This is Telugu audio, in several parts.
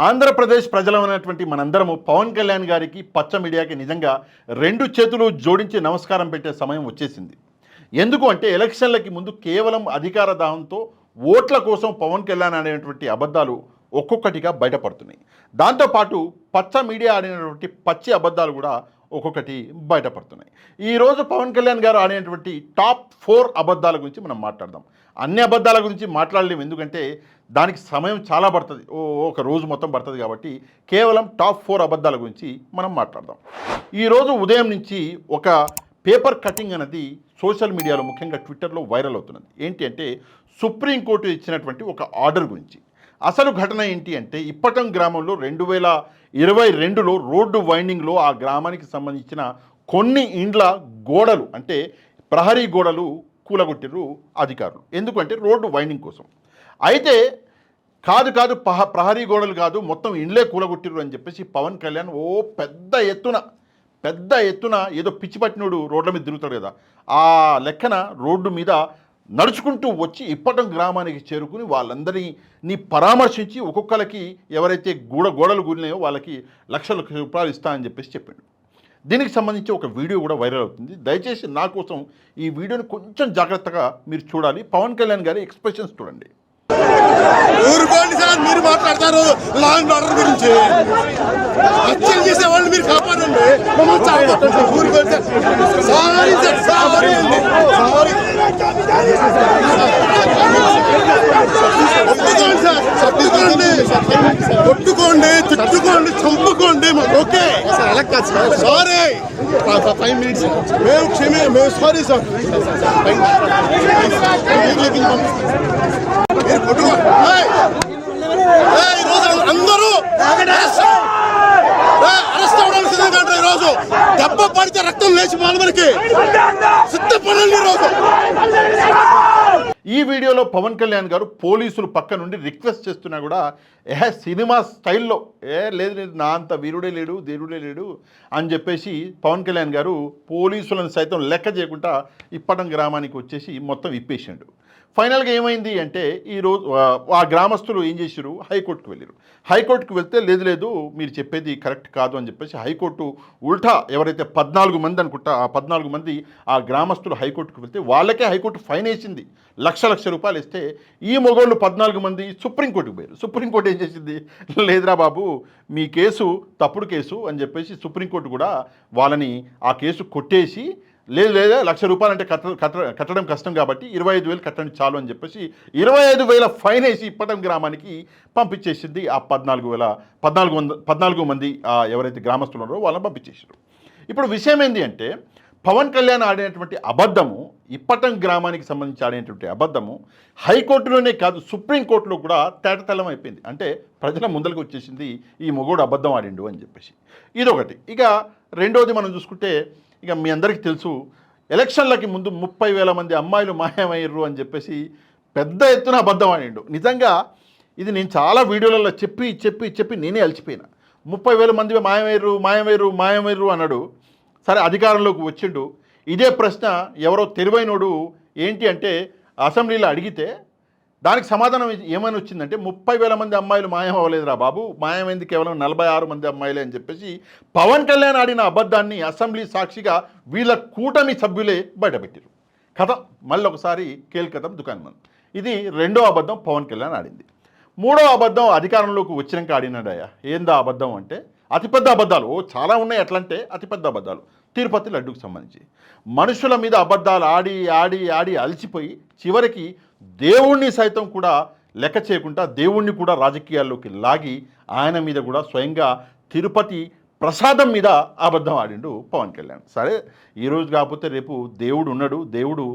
ఆంధ్రప్రదేశ్ ప్రజలమైనటువంటి మనందరము పవన్ కళ్యాణ్ గారికి పచ్చ మీడియాకి నిజంగా రెండు చేతులు జోడించి నమస్కారం పెట్టే సమయం వచ్చేసింది. ఎందుకు అంటే ఎలక్షన్లకి ముందు కేవలం అధికార దాహంతో ఓట్ల కోసం పవన్ కళ్యాణ్ అనేటువంటి అబద్ధాలు ఒక్కొక్కటిగా బయటపడుతున్నాయి. దాంతోపాటు పచ్చ మీడియా ఆడినటువంటి పచ్చి అబద్ధాలు కూడా ఒక్కొక్కటి బయటపడుతున్నాయి. ఈరోజు పవన్ కళ్యాణ్ గారు ఆడినటువంటి టాప్ 4 అబద్ధాల గురించి మనం మాట్లాడదాం. అన్ని అబద్ధాల గురించి మాట్లాడలేము, ఎందుకంటే దానికి సమయం చాలా పడుతుంది, ఒక రోజు మొత్తం పడుతుంది. కాబట్టి కేవలం టాప్ 4 అబద్ధాల గురించి మనం మాట్లాడదాం. ఈరోజు ఉదయం నుంచి ఒక పేపర్ కటింగ్ అనేది సోషల్ మీడియాలో ముఖ్యంగా ట్విట్టర్లో వైరల్ అవుతున్నది. ఏంటి అంటే సుప్రీంకోర్టు ఇచ్చినటువంటి ఒక ఆర్డర్ గురించి. అసలు ఘటన ఏంటి అంటే ఇప్పటం గ్రామంలో 2022లో రోడ్డు వైండింగ్లో ఆ గ్రామానికి సంబంధించిన కొన్ని ఇండ్ల గోడలు అంటే ప్రహరీ గోడలు కూలగొట్టిర్రు అధికారులు. ఎందుకంటే రోడ్డు వైండింగ్ కోసం. అయితే కాదు ప్రహరీ గోడలు కాదు, మొత్తం ఇండ్లే కూలగొట్టిర్రు అని చెప్పేసి పవన్ కళ్యాణ్ పెద్ద ఎత్తున ఏదో పిచ్చి పట్టినోడు రోడ్ల మీద తిరుగుతాడు కదా, ఆ లెక్కన రోడ్డు మీద నడుచుకుంటూ వచ్చి ఇప్పటం గ్రామానికి చేరుకుని వాళ్ళందరినీ పరామర్శించి ఒక్కొక్కరికి ఎవరైతే గోడలు కూలినాయో వాళ్ళకి లక్షల రూపాయలు ఇస్తా అని చెప్పేసి చెప్పాడు. దీనికి సంబంధించి ఒక వీడియో కూడా వైరల్ అవుతుంది. దయచేసి నా కోసం ఈ వీడియోని కొంచెం జాగ్రత్తగా మీరు చూడాలి. పవన్ కళ్యాణ్ గారి ఎక్స్ప్రెషన్స్ చూడండి. ఊరుకోండి సార్, మీరు మాట్లాడతారు లా అండ్ ఆర్డర్ గురించి. హత్యలు చేసే వాళ్ళు మీరు కాపాడండి, ఊరుకోండి సార్. సారీ సార్, సారీ అండి, సారీ. ఒప్పుకోండి సార్, ఒప్పుకోండి, కొట్టుకోండి, తిట్టుకోండి, చంపుకోండి, ఓకే సారీ. 5 minutes మేము సారీ సార్. ఈరోజు అందరూ అరెస్ట్ అవ్వడానికి సిద్ధంగా ఉంటారు. ఈరోజు దెబ్బ పడితే రక్తం లేచి మనకి సిద్ధపడండి. ఈరోజు ఈ వీడియోలో పవన్ కళ్యాణ్ గారు పోలీసులు పక్క నుండి రిక్వెస్ట్ చేస్తున్నా కూడా సినిమా స్టైల్లో లేదు నా అంత వీరుడే లేడు దేవుడే లేడు అని చెప్పేసి పవన్ కళ్యాణ్ గారు పోలీసులను సైతం లెక్క చేయకుండా ఇప్పటం గ్రామానికి వచ్చేసి మొత్తం ఇప్పేసాడు. ఫైనల్గా ఏమైంది అంటే ఈరోజు ఆ గ్రామస్తులు ఏం చేశారు, హైకోర్టుకు వెళ్ళారు. హైకోర్టుకు వెళ్తే లేదు మీరు చెప్పేది కరెక్ట్ కాదు అని చెప్పేసి హైకోర్టు ఉల్టా ఎవరైతే 14 మంది అనుకుంటా ఆ 14 మంది ఆ గ్రామస్తులు హైకోర్టుకు వెళ్తే వాళ్ళకే హైకోర్టు ఫైన్ వేసింది. లక్ష రూపాయలు ఇస్తే ఈ మొగోళ్ళు 14 మంది సుప్రీంకోర్టుకు పోయారు. సుప్రీంకోర్టు ఏం చేసింది, లేదురా బాబు మీ కేసు తప్పుడు కేసు అని చెప్పేసి సుప్రీంకోర్టు కూడా వాళ్ళని ఆ కేసు కొట్టేసి లేదా 1,00,000 రూపాయలు అంటే కట్టడం కష్టం కాబట్టి 25,000 కట్టండి చాలు అని చెప్పేసి 25,000 ఫైన్ వేసి ఇప్పటం గ్రామానికి పంపించేసింది. ఆ 14 మంది ఎవరైతే గ్రామస్తులు ఉన్నారో వాళ్ళని పంపించేసారు. ఇప్పుడు విషయం ఏంటి అంటే పవన్ కళ్యాణ్ ఆడినటువంటి అబద్ధము, ఇప్పటం గ్రామానికి సంబంధించి ఆడినటువంటి అబద్ధము హైకోర్టులోనే కాదు సుప్రీంకోర్టులో కూడా తేటతెల్లం అయిపోయింది. అంటే ప్రజల ముందరికి వచ్చేసింది ఈ మొగోడు అబద్ధం ఆడిండు అని చెప్పేసి. ఇదొకటి. ఇక రెండోది మనం చూసుకుంటే ఇక మీ అందరికీ తెలుసు, ఎలక్షన్లకి ముందు 30,000 మంది అమ్మాయిలు మాయమయ్యారు అని చెప్పేసి పెద్ద ఎత్తున అబద్ధం ఆడిండు. నిజంగా ఇది నేను చాలా వీడియోలలో చెప్పి నేనే అలసిపోయినా. 30,000 మంది మాయమయ్యారు అన్నాడు. సరే అధికారంలోకి వచ్చిండు. ఇదే ప్రశ్న ఎవరో తెలివైనోడు ఏంటి అంటే అసెంబ్లీలో అడిగితే దానికి సమాధానం ఏమైనా వచ్చిందంటే 30,000 మంది అమ్మాయిలు మాయం అవ్వలేదురా బాబు, మాయమైంది కేవలం 46 మంది అమ్మాయిలే అని చెప్పేసి పవన్ కళ్యాణ్ ఆడిన అబద్ధాన్ని అసెంబ్లీ సాక్షిగా వీళ్ళ కూటమి సభ్యులే బయటపెట్టారు. కథ మళ్ళీ ఒకసారి కేల్కతం దుకాణం. ఇది రెండో అబద్ధం పవన్ కళ్యాణ్ ఆడింది. మూడో అబద్ధం అధికారంలోకి వచ్చినాక ఆడినాడయ్యా. ఏందా అబద్ధం అంటే అతిపెద్ద అబద్ధాలు చాలా ఉన్నాయి. ఎట్లంటే అతిపెద్ద అబద్ధాలు తిరుపతి లడ్డుకు సంబంధించి మనుషుల మీద అబద్ధాలు ఆడి అలసిపోయి చివరికి దేవుణ్ణి సైతం కూడా లెక్క చేయకుండా దేవుణ్ణి కూడా రాజకీయాల్లోకి లాగి ఆయన మీద కూడా స్వయంగా తిరుపతి ప్రసాదం మీద అబద్ధం ఆడిండు పవన్ కళ్యాణ్. సరే ఈరోజు కాకపోతే రేపు దేవుడు ఉన్నాడు, దేవుడు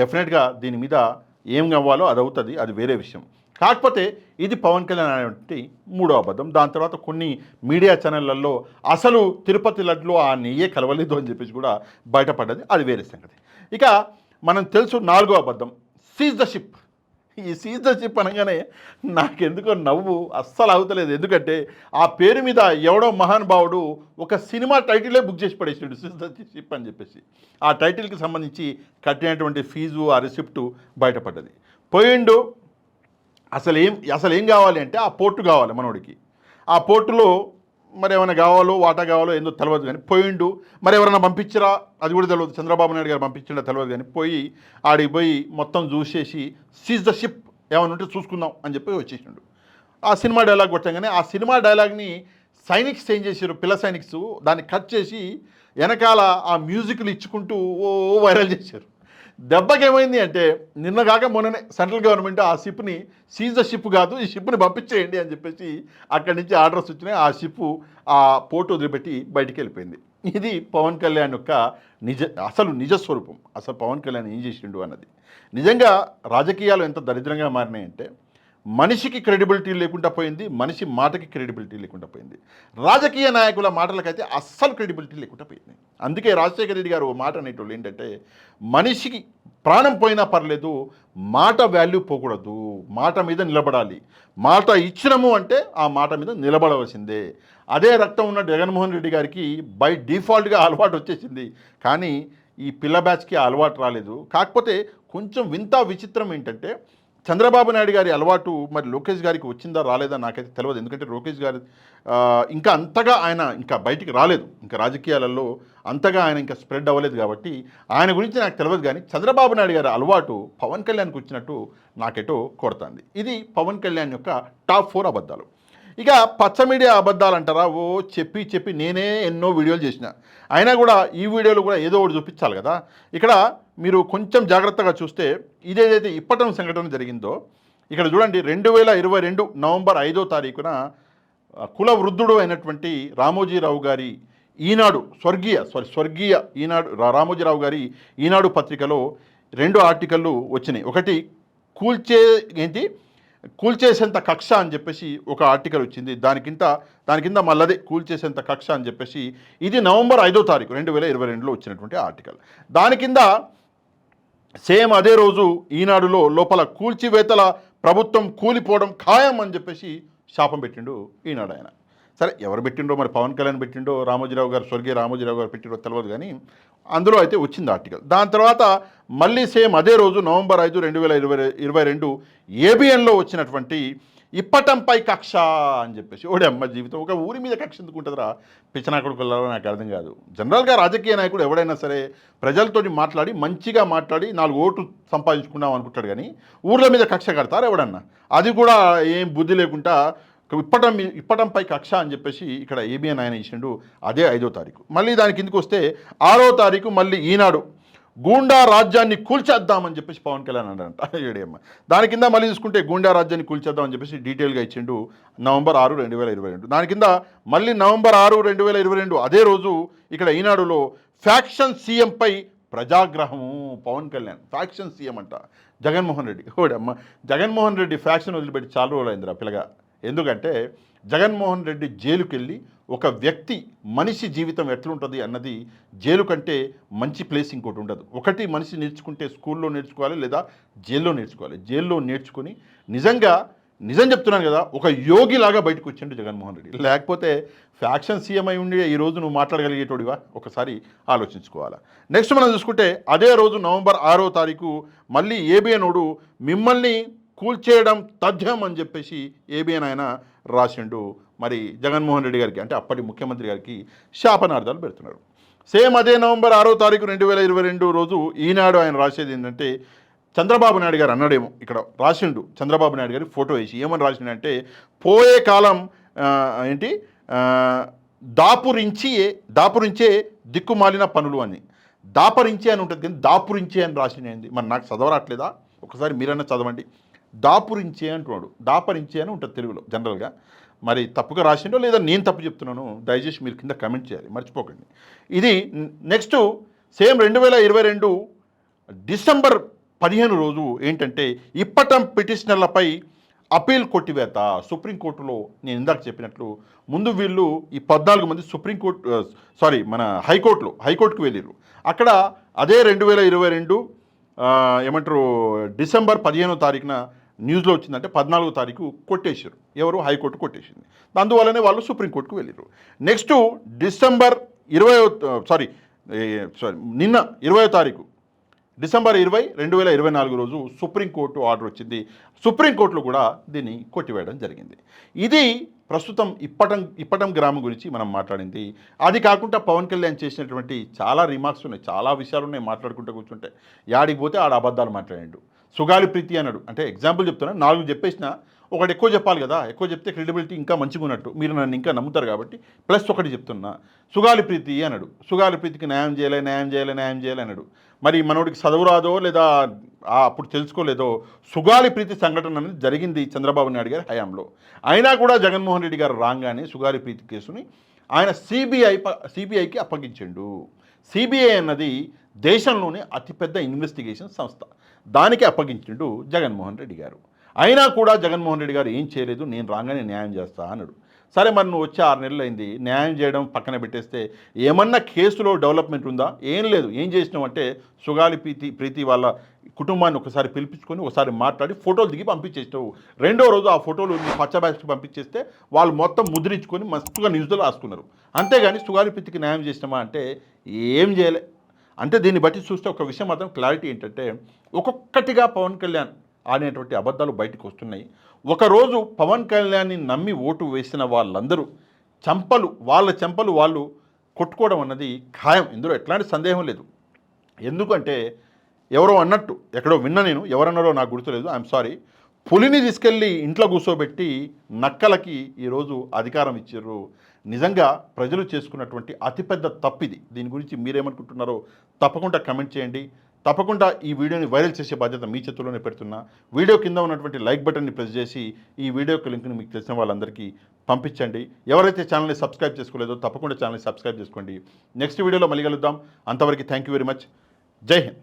డెఫినెట్గా దీని మీద ఏం కావాలో అది అవుతుంది, అది వేరే విషయం. కాకపోతే ఇది పవన్ కళ్యాణ్ అనేటువంటి మూడో అబద్ధం. దాని తర్వాత కొన్ని మీడియా ఛానళ్లలో అసలు తిరుపతి లడ్డులో ఆ నెయ్యే కలవలేదు అని చెప్పేసి కూడా బయటపడ్డది, అది వేరే సంగతి. ఇక మనం తెలుసు నాలుగో అబద్ధం సీజ్ ద షిప్. ఈ సీజ్ ద షిప్ అనగానే నాకెందుకో నవ్వు అస్సలు అవుతలేదు. ఎందుకంటే ఆ పేరు మీద ఎవడో మహానుభావుడు ఒక సినిమా టైటిలే బుక్ చేసి పడేసాడు, సీజ్ ద షిప్ అని చెప్పేసి. ఆ టైటిల్కి సంబంధించి కట్టినటువంటి ఫీజు ఆ రిసిప్టు బయటపడ్డది. పోయిండు. అసలు ఏం కావాలి అంటే ఆ పోర్టు కావాలి మనోడికి. ఆ పోర్టులో మరి ఏమైనా కావాలో వాటా కావాలో ఏందో తెలియదు కానీ పోయిండు. మరి ఎవరైనా పంపించరా అది కూడా తెలియదు. చంద్రబాబు నాయుడు గారు పంపించిండో తెలియదు కానీ పోయి ఆడికి పోయి మొత్తం చూసేసి సీజ్ ద షిప్ ఏమైనా ఉంటే చూసుకుందాం అని చెప్పి వచ్చేసిండు. ఆ సినిమా డైలాగ్ కొట్టంగానే ఆ సినిమా డైలాగ్ని సైనిక్స్ ఏం చేశారు, పిల్ల సైనిక్స్ దాన్ని కట్ చేసి వెనకాల ఆ మ్యూజిక్లు ఇచ్చుకుంటూ ఓ వైరల్ చేశారు. దెబ్బకేమైంది అంటే నిన్న కాక మొన్ననే సెంట్రల్ గవర్నమెంట్ ఆ షిప్ని సీజ్ ద షిప్ కాదు ఈ షిప్ని పంపించేయండి అని చెప్పేసి అక్కడి నుంచి ఆర్డర్స్ వచ్చినాయి. ఆ షిప్ ఆ పోర్ట్ వదిలిపెట్టి బయటికి వెళ్ళిపోయింది. ఇది పవన్ కళ్యాణ్ యొక్క అసలు నిజస్వరూపం. అసలు పవన్ కళ్యాణ్ ఏం చేసిండు అన్నది. నిజంగా రాజకీయాలు ఎంత దరిద్రంగా మారినాయంటే మనిషికి క్రెడిబిలిటీ లేకుండా పోయింది, మనిషి మాటకి క్రెడిబిలిటీ లేకుండా పోయింది. రాజకీయ నాయకుల మాటలకైతే అస్సలు క్రెడిబిలిటీ లేకుండా పోయింది. అందుకే రాజశేఖర రెడ్డి గారు ఓ మాట అనేటోళ్ళు ఏంటంటే మనిషికి ప్రాణం పోయినా పర్లేదు, మాట వాల్యూ పోకూడదు, మాట మీద నిలబడాలి. మాట ఇచ్చినము అంటే ఆ మాట మీద నిలబడవలసిందే. అదే రక్తం ఉన్న జగన్మోహన్ రెడ్డి గారికి బై డిఫాల్ట్గా అలవాటు వచ్చేసింది. కానీ ఈ పిల్ల బ్యాచ్కి అలవాటు రాలేదు. కాకపోతే కొంచెం వింత విచిత్రం ఏంటంటే చంద్రబాబు నాయుడు గారి అలవాటు మరి లోకేష్ గారికి వచ్చిందా రాలేదా నాకైతే తెలియదు. ఎందుకంటే లోకేష్ గారు ఇంకా అంతగా ఆయన ఇంకా బయటికి రాలేదు, ఇంకా రాజకీయాలలో అంతగా ఆయన ఇంకా స్ప్రెడ్ అవ్వలేదు కాబట్టి ఆయన గురించి నాకు తెలియదు. కానీ చంద్రబాబు నాయుడు గారి అలవాటు పవన్ కళ్యాణ్కి వచ్చినట్టు నాకెటో కొడుతుంది. ఇది పవన్ కళ్యాణ్ యొక్క టాప్ 4 అబద్ధాలు. ఇక పచ్చ మీడియా అబద్ధాలు అంటారా, ఓ చెప్పి నేనే ఎన్నో వీడియోలు చేసిన, అయినా కూడా ఈ వీడియోలో కూడా ఏదో ఒకటి చూపించాలి కదా. ఇక్కడ మీరు కొంచెం జాగ్రత్తగా చూస్తే ఇదేదైతే ఇప్పటం సంఘటన జరిగిందో ఇక్కడ చూడండి. 2022 నవంబర్ 5వ తారీఖున కుల వృద్ధుడు అయినటువంటి రామోజీరావు గారి ఈనాడు స్వర్గీయ ఈనాడు రామోజీరావు గారి ఈనాడు పత్రికలో 2 ఆర్టికళ్ళు వచ్చినాయి. ఒకటి కూల్చేసేంత కక్ష అని చెప్పేసి ఒక ఆర్టికల్ వచ్చింది. దాని కింద మళ్ళదే కూల్చేసేంత కక్ష అని చెప్పేసి ఇది నవంబర్ 5వ తారీఖు 2022లో వచ్చినటువంటి ఆర్టికల్. దాని కింద సేమ్ అదే రోజు ఈనాడులో లోపల కూల్చివేతల ప్రభుత్వం కూలిపోవడం ఖాయం అని చెప్పేసి శాపం పెట్టిండు ఈనాడు ఆయన. సరే ఎవరు పెట్టిండో మరి పవన్ కళ్యాణ్ పెట్టిండో రామోజీరావు గారు స్వర్గీయ రామోజీరావు గారు పెట్టిండో తెలియదు కానీ అందులో అయితే వచ్చింది ఆర్టికల్. దాని తర్వాత మళ్ళీ సేమ్ అదే రోజు నవంబర్ 5, 2022 ఏబిఎన్లో వచ్చినటువంటి ఇప్పటంపై కక్ష అని చెప్పేసి ఓడే అమ్మ జీవితం ఒక ఊరి మీద కక్ష ఎందుకు ఉంటుందిరా పిచ్చనాకుడుకుల్లో నాకు అర్థం కాదు. జనరల్గా రాజకీయ నాయకుడు ఎవడైనా సరే ప్రజలతో మాట్లాడి మంచిగా మాట్లాడి 4 ఓట్లు సంపాదించుకుందాం అనుకుంటాడు కానీ ఊర్ల మీద కక్ష కడతారు ఎవడన్నా. అది కూడా ఏం బుద్ధి లేకుండా ఇప్పటంపై కక్ష అని చెప్పేసి ఇక్కడ ఏబిఎన్ ఆయన ఇచ్చిండు. అదే 5వ తారీఖు. మళ్ళీ దానికి కిందకు వస్తే 6వ తారీఖు మళ్ళీ ఈనాడు గూండా రాజ్యాన్ని కూల్చేద్దామని చెప్పేసి పవన్ కళ్యాణ్ అన్నాడంట ఏడేమ్మ. దాని కింద మళ్ళీ చూసుకుంటే గూండా రాజ్యాన్ని కూల్చేద్దామని చెప్పేసి డీటెయిల్గా ఇచ్చిండు నవంబర్ 6, 2022. దాని కింద మళ్ళీ నవంబర్ 6, 2022 అదే రోజు ఇక్కడ ఈనాడులో ఫ్యాక్షన్ సీఎంపై ప్రజాగ్రహము పవన్ కళ్యాణ్. ఫ్యాక్షన్ సీఎం అంట జగన్మోహన్ రెడ్డి. ఓడమ్మ జగన్మోహన్ రెడ్డి ఫ్యాక్షన్ వదిలిపెట్టి చాలా రోజులు అయిందిరా పిల్లగా. ఎందుకంటే జగన్మోహన్ రెడ్డి జైలుకి వెళ్ళి ఒక వ్యక్తి మనిషి జీవితం ఎట్లుంటుంది అన్నది జైలు కంటే మంచి ప్లేస్ ఇంకోటి ఉండదు. ఒకటి మనిషి నేర్చుకుంటే స్కూల్లో నేర్చుకోవాలి లేదా జైల్లో నేర్చుకోవాలి. జైల్లో నేర్చుకుని నిజం చెప్తున్నాను కదా ఒక యోగిలాగా బయటకు వచ్చిండు జగన్మోహన్ రెడ్డి. లేకపోతే ఫ్యాక్షన్ సీఎం అయి ఉండి ఈ రోజు నువ్వు మాట్లాడగలిగేటోడివా ఒకసారి ఆలోచించుకోవాలా. నెక్స్ట్ మనం చూసుకుంటే అదే రోజు నవంబర్ 6వ తారీఖు మళ్ళీ ఏబిఎనోడు మిమ్మల్ని కూల్చేయడం తథ్యం అని చెప్పేసి ఏబిఎన్ ఆయన రాసిండు. మరి జగన్మోహన్ రెడ్డి గారికి అంటే అప్పటి ముఖ్యమంత్రి గారికి శాపనార్థాలు పెడుతున్నారు. సేమ్ అదే నవంబర్ 6వ తారీఖు 2022 రోజు ఈనాడు ఆయన రాసేది ఏంటంటే చంద్రబాబు నాయుడు గారు అన్నాడేమో ఇక్కడ రాసిండు. చంద్రబాబు నాయుడు గారికి ఫోటో వేసి ఏమని రాసిండంటే పోయే కాలం దాపురించే దిక్కుమాలిన పనులు అని. దాపరించే అని ఉంటుంది కానీ దాపురించే అని రాసినది మరి నాకు చదవరాట్లేదా ఒకసారి మీరన్నా చదవండి. దాపురించే అంటున్నాడు, దాపరించే అని ఉంటుంది తెలుగులో జనరల్గా. మరి తప్పుగా రాసిండో లేదా నేను తప్పు చెప్తున్నాను దయచేసి మీరు కింద కమెంట్ చేయాలి మర్చిపోకండి. ఇది నెక్స్ట్ సేమ్ 2022 డిసెంబర్ 15 రోజు ఏంటంటే ఇప్పటం పిటిషనర్లపై అపీల్ కొట్టివేత సుప్రీంకోర్టులో. నేను ఇందాక చెప్పినట్లు ముందు వీళ్ళు ఈ 14 మంది మన హైకోర్టుకు వెళ్ళారు. అక్కడ అదే 2022 డిసెంబర్ 15వ తారీఖున న్యూస్లో వచ్చిందంటే 14వ తారీఖు కొట్టేశారు. ఎవరు హైకోర్టు కొట్టేసింది. అందువల్లనే వాళ్ళు సుప్రీంకోర్టుకు వెళ్ళారు. నెక్స్ట్ డిసెంబర్ నిన్న 20వ తారీఖు డిసెంబర్ 20, 2024 రోజు సుప్రీంకోర్టు ఆర్డర్ వచ్చింది. సుప్రీంకోర్టులో కూడా దీన్ని కొట్టివేయడం జరిగింది. ఇది ప్రస్తుతం ఇప్పటం గ్రామం గురించి మనం మాట్లాడింది. అది కాకుండా పవన్ కళ్యాణ్ చేసినటువంటి చాలా రిమార్క్స్ ఉన్నాయి, చాలా విషయాలు ఉన్నాయి మాట్లాడుకుంటూ కూర్చుంటే. యాడికి పోతే ఆడ అబద్ధాలు మాట్లాడాడు. సుగాలి ప్రీతి అన్నాడు. అంటే ఎగ్జాంపుల్ చెప్తున్నా, 4 చెప్పేసిన ఒకటి ఎక్కువ చెప్పాలి కదా, ఎక్కువ చెప్తే క్రెడిబిలిటీ ఇంకా మంచిగా ఉన్నట్టు, మీరు నన్ను ఇంకా నమ్ముతారు కాబట్టి ప్లస్ ఒకటి చెప్తున్నా. సుగాలి ప్రీతి అన్నాడు. సుగాలి ప్రీతికి న్యాయం చేయాలి అన్నాడు. మరి మనోడికి చదువు రాదో లేదా అప్పుడు తెలుసుకోలేదో, సుగాలి ప్రీతి సంఘటన అనేది జరిగింది చంద్రబాబు నాయుడు గారి హయాంలో. అయినా కూడా జగన్మోహన్ రెడ్డి గారు రాగానే సుగాలి ప్రీతి కేసుని ఆయన సిబిఐకి అప్పగించిండు. సిబిఐ అన్నది దేశంలోనే అతిపెద్ద ఇన్వెస్టిగేషన్ సంస్థ, దానికి అప్పగించిండు జగన్మోహన్ రెడ్డి గారు. అయినా కూడా జగన్మోహన్ రెడ్డి గారు ఏం చేయలేదు, నేను రాగానే న్యాయం చేస్తా అన్నాడు. సరే, మరి నువ్వు వచ్చి 6 నెలలు అయింది, న్యాయం చేయడం పక్కన పెట్టేస్తే ఏమన్నా కేసులో డెవలప్మెంట్ ఉందా? ఏం లేదు. ఏం చేసినావు అంటే సుగాలి ప్రీతి వాళ్ళ కుటుంబాన్ని ఒకసారి పిలిపించుకొని ఒకసారి మాట్లాడి ఫోటోలు దిగి పంపించేసినావు. రెండో రోజు ఆ ఫోటోలు పచ్చ బ్యాచ్కి పంపించేస్తే వాళ్ళు మొత్తం ముద్రించుకొని మస్తుగా న్యూస్లో రాసుకున్నారు. అంతేగాని సుగాలి ప్రీతికి న్యాయం చేసినామా అంటే ఏం చేయలే. అంటే దీన్ని బట్టి చూస్తే ఒక విషయం మాత్రం క్లారిటీ ఏంటంటే, ఒక్కొక్కటిగా పవన్ కళ్యాణ్ ఆడినటువంటి అబద్ధాలు బయటకు వస్తున్నాయి. ఒకరోజు పవన్ కళ్యాణ్ని నమ్మి ఓటు వేసిన వాళ్ళందరూ వాళ్ళ చెంపలు వాళ్ళు కొట్టుకోవడం అన్నది ఖాయం. ఇందులో ఎట్లాంటి సందేహం లేదు. ఎందుకంటే ఎవరో అన్నట్టు ఎక్కడో విన్నా, నేను ఎవరన్నారో నాకు గుర్తులేదు, ఐఎమ్ సారీ. పులిని తీసుకెళ్ళి ఇంట్లో కూర్చోబెట్టి నక్కలకి ఈరోజు అధికారం ఇచ్చారు. నిజంగా ప్రజలు చేసుకున్నటువంటి అతిపెద్ద తప్పిది. దీని గురించి మీరేమనుకుంటున్నారో తప్పకుండా కమెంట్ చేయండి. తప్పకుండా ఈ వీడియోని వైరల్ చేసే బాధ్యత మీ చేతుల్లోనే పెడుతున్నా. వీడియో కింద ఉన్నటువంటి లైక్ బటన్ని ప్రెస్ చేసి ఈ వీడియోకి లింక్ని మీకు తెలిసిన వాళ్ళందరికీ పంపించండి. ఎవరైతే ఛానల్ని సబ్స్క్రైబ్ చేసుకోలేదో తప్పకుండా ఛానల్ని సబ్స్క్రైబ్ చేసుకోండి. నెక్స్ట్ వీడియోలో మళ్ళీ కలుద్దాం. అంతవరకు థ్యాంక్ యూ వెరీ మచ్. జై హింద్.